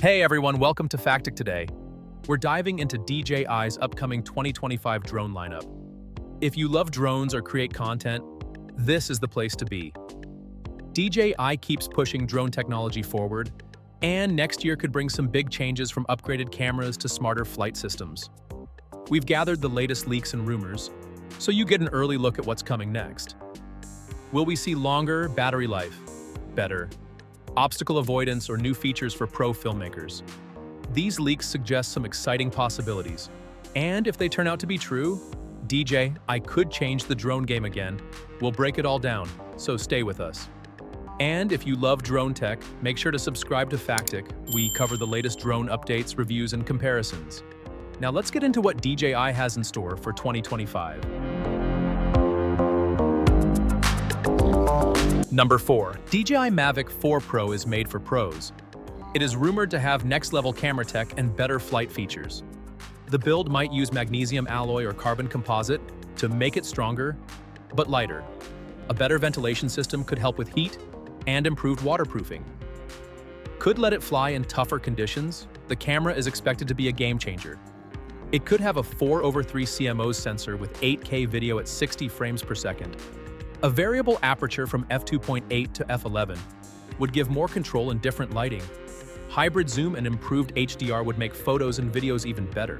Hey everyone, welcome to Factic today. We're diving into DJI's upcoming 2025 drone lineup. If you love drones or create content, this is the place to be. DJI keeps pushing drone technology forward, and next year could bring some big changes from upgraded cameras to smarter flight systems. We've gathered the latest leaks and rumors, so you get an early look at what's coming next. Will we see longer battery life? Better obstacle avoidance or new features for pro filmmakers? These leaks suggest some exciting possibilities. And if they turn out to be true, DJI could change the drone game again. We'll break it all down, so stay with us. And if you love drone tech, make sure to subscribe to Factic. We cover the latest drone updates, reviews, and comparisons. Now let's get into what DJI has in store for 2025. Number 4. DJI Mavic 4 Pro is made for pros. It is rumored to have next-level camera tech and better flight features. The build might use magnesium alloy or carbon composite to make it stronger, but lighter. A better ventilation system could help with heat and improved waterproofing. Could let it fly in tougher conditions. The camera is expected to be a game-changer. It could have a 4/3 CMOS sensor with 8K video at 60 frames per second. A variable aperture from f2.8 to f11 would give more control in different lighting. Hybrid zoom and improved HDR would make photos and videos even better.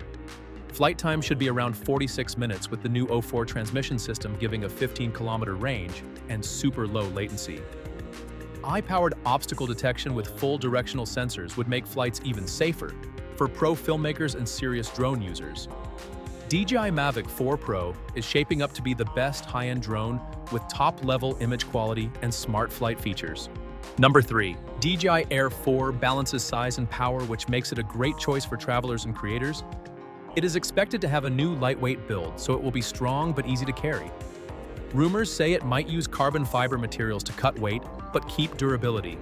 Flight time should be around 46 minutes with the new O4 transmission system giving a 15-kilometer range and super low latency. Eye-powered obstacle detection with full directional sensors would make flights even safer for pro filmmakers and serious drone users. DJI Mavic 4 Pro is shaping up to be the best high-end drone with top-level image quality and smart flight features. Number 3. DJI Air 4 balances size and power, which makes it a great choice for travelers and creators. It is expected to have a new lightweight build, so it will be strong but easy to carry. Rumors say it might use carbon fiber materials to cut weight, but keep durability.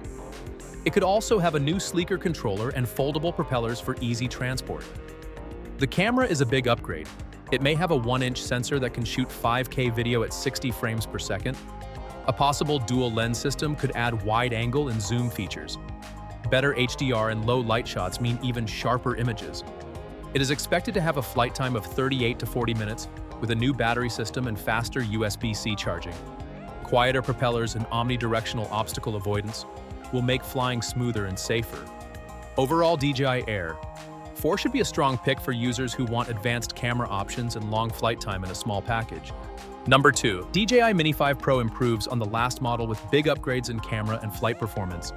It could also have a new sleeker controller and foldable propellers for easy transport. The camera is a big upgrade. It may have a 1-inch sensor that can shoot 5K video at 60 frames per second. A possible dual lens system could add wide angle and zoom features. Better HDR and low light shots mean even sharper images. It is expected to have a flight time of 38 to 40 minutes with a new battery system and faster USB-C charging. Quieter propellers and omnidirectional obstacle avoidance will make flying smoother and safer. Overall, DJI Air 4 should be a strong pick for users who want advanced camera options and long flight time in a small package. Number 2. DJI Mini 5 Pro improves on the last model with big upgrades in camera and flight performance.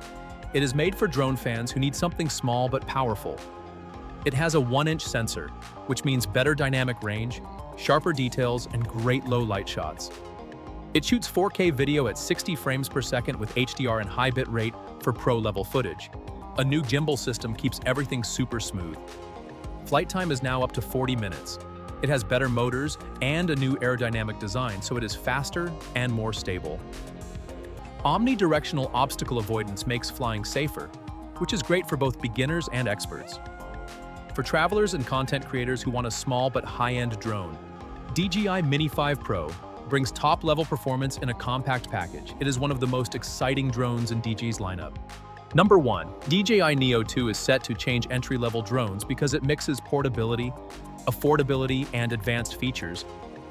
It is made for drone fans who need something small but powerful. It has a 1-inch sensor, which means better dynamic range, sharper details, and great low light shots. It shoots 4K video at 60 frames per second with HDR and high bit rate for pro-level footage. A new gimbal system keeps everything super smooth. Flight time is now up to 40 minutes. It has better motors and a new aerodynamic design, so it is faster and more stable. Omnidirectional obstacle avoidance makes flying safer, which is great for both beginners and experts. For travelers and content creators who want a small but high-end drone, DJI Mini 5 Pro brings top-level performance in a compact package. It is one of the most exciting drones in DJI's lineup. Number 1. DJI Neo 2 is set to change entry-level drones because it mixes portability, affordability, and advanced features.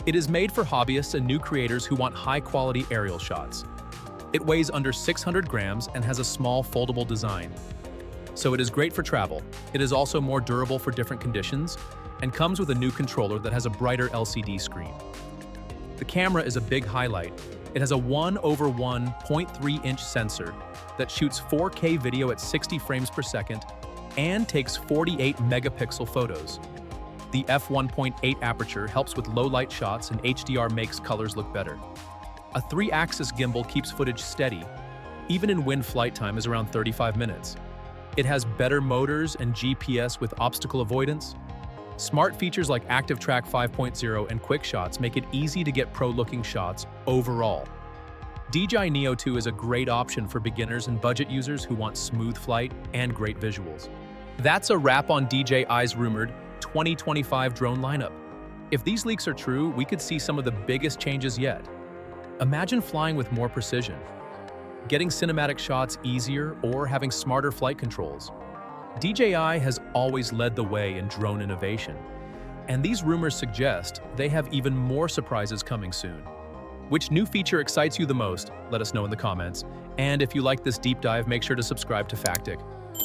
It is made for hobbyists and new creators who want high-quality aerial shots. It weighs under 600 grams and has a small foldable design, so it is great for travel. It is also more durable for different conditions and comes with a new controller that has a brighter LCD screen. The camera is a big highlight. It has a 1/1.3-inch sensor that shoots 4K video at 60 frames per second and takes 48 megapixel photos. The f1.8 aperture helps with low light shots and HDR makes colors look better. A 3-axis gimbal keeps footage steady, even in wind flight time is around 35 minutes. It has better motors and GPS with obstacle avoidance. Smart features like Active Track 5.0 and Quick Shots make it easy to get pro-looking shots overall. DJI Neo 2 is a great option for beginners and budget users who want smooth flight and great visuals. That's a wrap on DJI's rumored 2025 drone lineup. If these leaks are true, we could see some of the biggest changes yet. Imagine flying with more precision, getting cinematic shots easier, or having smarter flight controls. DJI has always led the way in drone innovation, and these rumors suggest they have even more surprises coming soon. Which new feature excites you the most? Let us know in the comments. And if you like this deep dive, make sure to subscribe to Factic.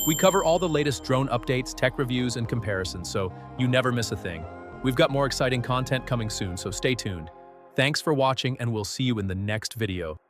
We cover all the latest drone updates, tech reviews, and comparisons, so you never miss a thing. We've got more exciting content coming soon, so stay tuned. Thanks for watching, and we'll see you in the next video.